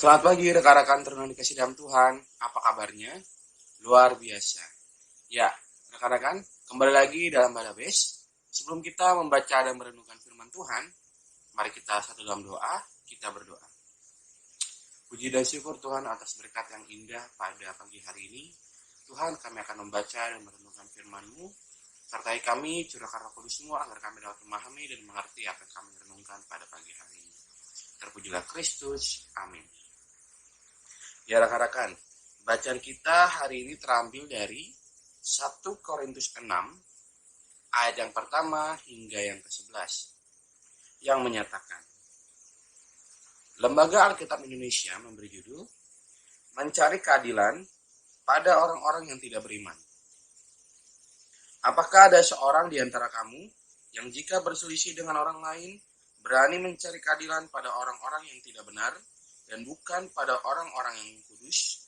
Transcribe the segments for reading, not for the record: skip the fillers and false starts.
Selamat pagi rekan-rekan teruna dikasih dalam Tuhan. Apa kabarnya? Luar biasa. Ya, rekan-rekan, kembali lagi dalam Badabes. Sebelum kita membaca dan merenungkan firman Tuhan, mari kita satu dalam doa, kita berdoa. Puji dan syukur Tuhan atas berkat yang indah pada pagi hari ini. Tuhan, kami akan membaca dan merenungkan firman-Mu. Sertai kami, curahkan Roh Kudus-Mu agar kami dapat memahami dan mengerti apa yang kami renungkan pada pagi hari ini. Terpujilah Kristus. Amin. Ya rekan-rekan, bacaan kita hari ini terambil dari 1 Korintus 6 ayat yang pertama hingga yang ke-11 yang menyatakan, Lembaga Alkitab Indonesia memberi judul Mencari Keadilan pada Orang-orang yang Tidak Beriman. Apakah ada seorang di antara kamu yang jika berselisih dengan orang lain berani mencari keadilan pada orang-orang yang tidak benar dan bukan pada orang-orang yang kudus?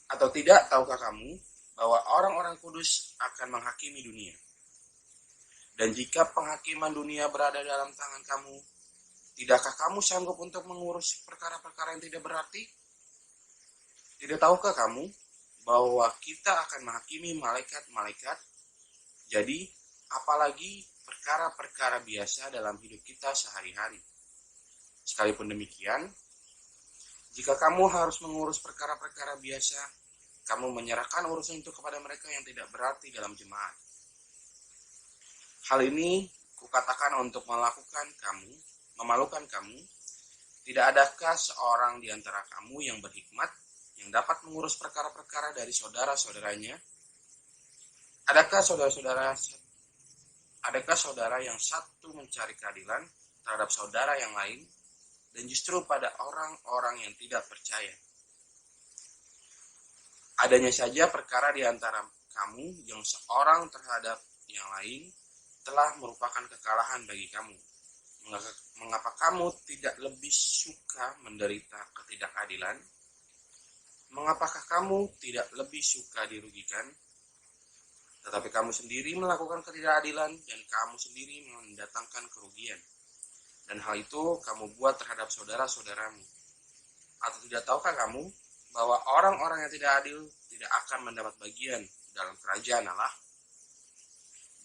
Atau tidak tahukah kamu bahwa orang-orang kudus akan menghakimi dunia? Dan jika penghakiman dunia berada dalam tangan kamu, tidakkah kamu sanggup untuk mengurus perkara-perkara yang tidak berarti? Tidak tahukah kamu bahwa kita akan menghakimi malaikat-malaikat? Jadi, apalagi perkara-perkara biasa dalam hidup kita sehari-hari. Sekalipun demikian, jika kamu harus mengurus perkara-perkara biasa, kamu menyerahkan urusan itu kepada mereka yang tidak berarti dalam jemaat. Hal ini kukatakan untuk memalukan kamu. Tidak adakah seorang di antara kamu yang berhikmat, yang dapat mengurus perkara-perkara dari saudara-saudaranya? Adakah saudara yang satu mencari keadilan terhadap saudara yang lain, dan justru pada orang-orang yang tidak percaya? Adanya saja perkara di antara kamu yang seorang terhadap yang lain telah merupakan kekalahan bagi kamu. Mengapa kamu tidak lebih suka menderita ketidakadilan? Mengapakah kamu tidak lebih suka dirugikan? Tetapi kamu sendiri melakukan ketidakadilan dan kamu sendiri mendatangkan kerugian. Dan hal itu kamu buat terhadap saudara-saudaramu. Atau tidak tahukah kamu bahwa orang-orang yang tidak adil tidak akan mendapat bagian dalam kerajaan Allah?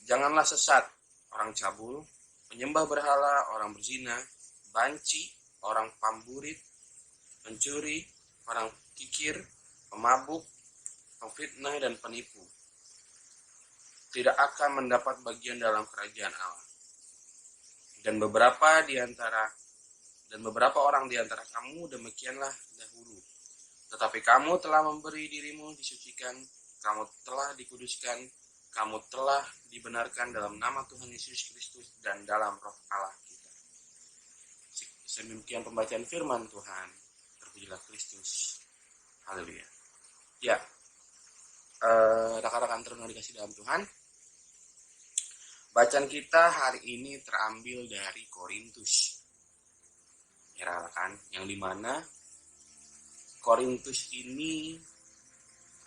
Janganlah sesat, orang cabul, penyembah berhala, orang berzina, banci, orang pamburit, pencuri, orang kikir, pemabuk, pemfitnah dan penipu tidak akan mendapat bagian dalam kerajaan Allah. Dan beberapa orang di antara kamu demikianlah dahulu. Tetapi kamu telah memberi dirimu disucikan, kamu telah dikuduskan, kamu telah dibenarkan dalam nama Tuhan Yesus Kristus dan dalam Roh Allah kita. Sedemikian pembacaan firman Tuhan. Terpujilah Kristus. Haleluya. Ya, rekan-rekan teruna dikasih dalam Tuhan. Bacaan kita hari ini terambil dari Korintus. Ya rekan, yang dimana Korintus ini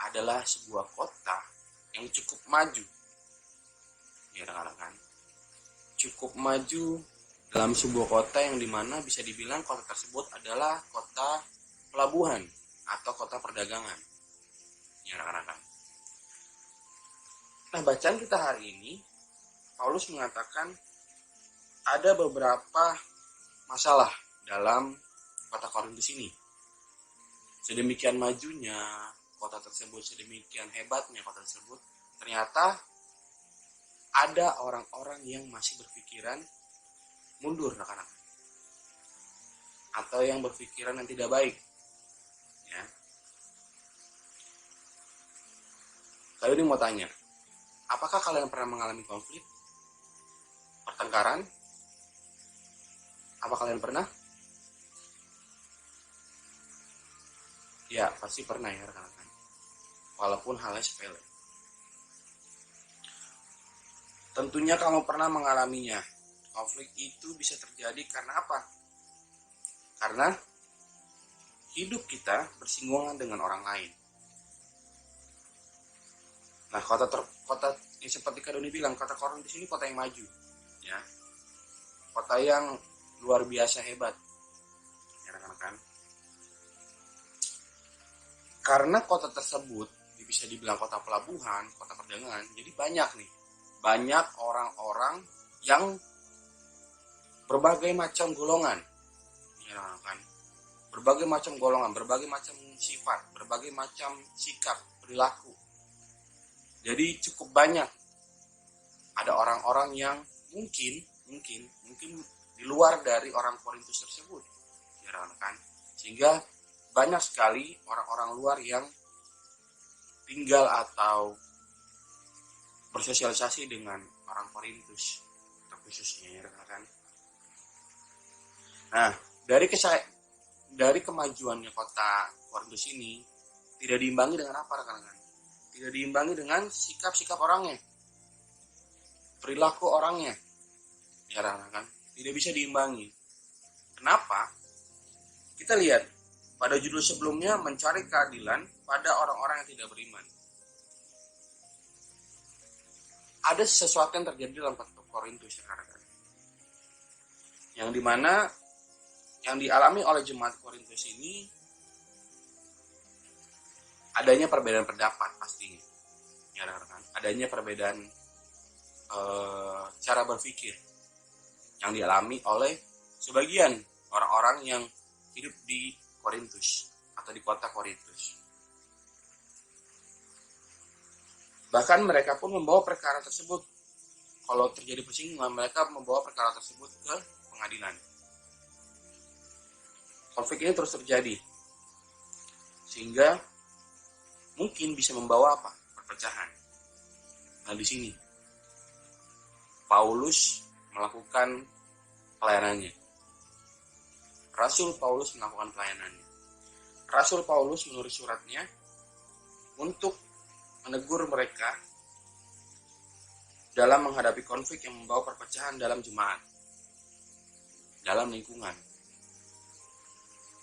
adalah sebuah kota yang cukup maju. Ya rekan, cukup maju dalam sebuah kota yang dimana bisa dibilang kota tersebut adalah kota pelabuhan atau kota perdagangan. Ya rekan. Nah, bacaan kita hari ini Paulus mengatakan ada beberapa masalah dalam kota Korintus ini. Sedemikian majunya kota tersebut, sedemikian hebatnya kota tersebut, ternyata ada orang-orang yang masih berpikiran mundur rekan-rekan. Atau yang berpikiran yang tidak baik. Ya. Kali ini mau tanya, apakah kalian pernah mengalami konflik? Pertengkaran? Apa kalian pernah? Ya, pasti pernah ya rekan-rekan. Walaupun halnya sepele. Tentunya kamu pernah mengalaminya. Konflik itu bisa terjadi karena apa? Karena hidup kita bersinggungan dengan orang lain. Nah, kota Ya seperti Kak Doni bilang, kota Korintus ini kota yang maju, ya, kota yang luar biasa hebat, ya rekan-rekan. Karena kota tersebut bisa dibilang kota pelabuhan, kota perdagangan, jadi banyak orang-orang yang berbagai macam golongan, ya rekan-rekan. Berbagai macam golongan, berbagai macam sifat, berbagai macam sikap, perilaku. Jadi cukup banyak. Ada orang-orang yang mungkin di luar dari orang Korintus tersebut, ya kan? Sehingga banyak sekali orang-orang luar yang tinggal atau bersosialisasi dengan orang Korintus terkhususnya, ya kan? Nah, dari kemajuannya kota Korintus ini tidak diimbangi dengan apa, rekan-rekan? Tidak diimbangi dengan sikap-sikap orangnya, perilaku orangnya, ya rekan-rekan. Tidak bisa diimbangi. Kenapa? Kita lihat pada judul sebelumnya, mencari keadilan pada orang-orang yang tidak beriman. Ada sesuatu yang terjadi dalam kota Korintus, rekan-rekan, yang dimana yang dialami oleh jemaat Korintus ini adanya perbedaan pendapat pastinya, ya rekan-rekan. Adanya perbedaan cara berpikir yang dialami oleh sebagian orang-orang yang hidup di Korintus atau di kota Korintus. Bahkan mereka pun membawa perkara tersebut. Kalau terjadi persinggungan, mereka membawa perkara tersebut ke pengadilan. Konflik ini terus terjadi, sehingga mungkin bisa membawa apa? Perpecahan. Nah, di sini Paulus melakukan pelayanannya. Rasul Paulus melakukan pelayanannya. Rasul Paulus menulis suratnya untuk menegur mereka dalam menghadapi konflik yang membawa perpecahan dalam jemaat, dalam lingkungan.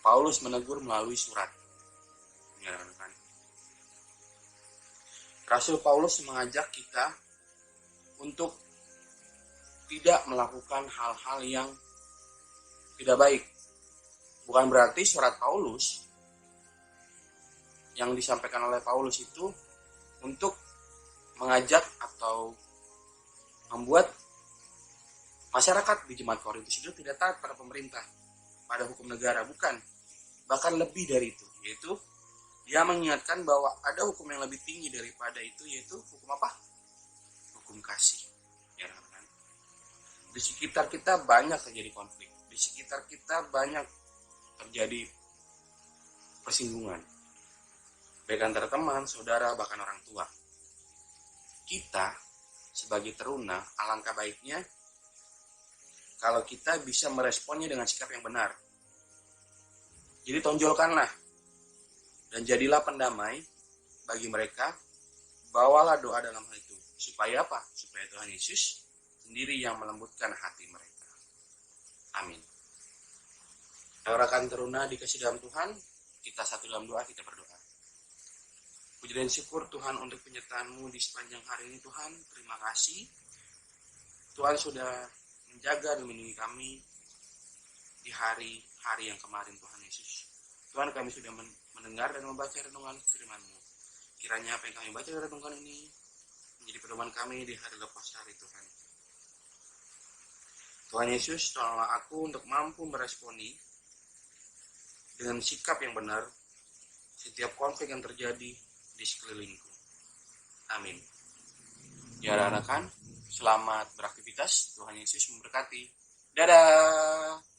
Paulus menegur melalui surat. Ya, kan? Rasul Paulus mengajak kita untuk tidak melakukan hal-hal yang tidak baik. Bukan berarti surat Paulus yang disampaikan oleh Paulus itu untuk mengajak atau membuat masyarakat di jemaat Korintus itu tidak taat pada pemerintah, pada hukum negara. Bukan. Bahkan lebih dari itu, yaitu dia mengingatkan bahwa ada hukum yang lebih tinggi daripada itu, yaitu hukum apa? Hukum kasih. Ya kan? Di sekitar kita banyak terjadi konflik. Di sekitar kita banyak terjadi persinggungan, baik antara teman, saudara, bahkan orang tua. Kita sebagai teruna, alangkah baiknya kalau kita bisa meresponnya dengan sikap yang benar. Jadi tonjolkanlah dan jadilah pendamai bagi mereka. Bawalah doa dalam hal itu. Supaya apa? Supaya Tuhan Yesus sendiri yang melembutkan hati mereka. Amin. Rekan teruna dikasih dalam Tuhan, kita satu dalam doa, kita berdoa. Puji dan syukur Tuhan untuk penyertaan-Mu di sepanjang hari ini Tuhan. Terima kasih. Tuhan sudah menjaga dan melindungi kami di hari-hari yang kemarin Tuhan Yesus. Tuhan, kami sudah mendengar dan membaca renungan firman-Mu. Kiranya apa yang kami baca dari renungan ini menjadi pedoman kami di hari lepas hari Tuhan. Tuhan Yesus, tolonglah aku untuk mampu meresponi dengan sikap yang benar setiap konflik yang terjadi di sekelilingku. Amin. Ya rekan, selamat beraktivitas. Tuhan Yesus memberkati. Dadah.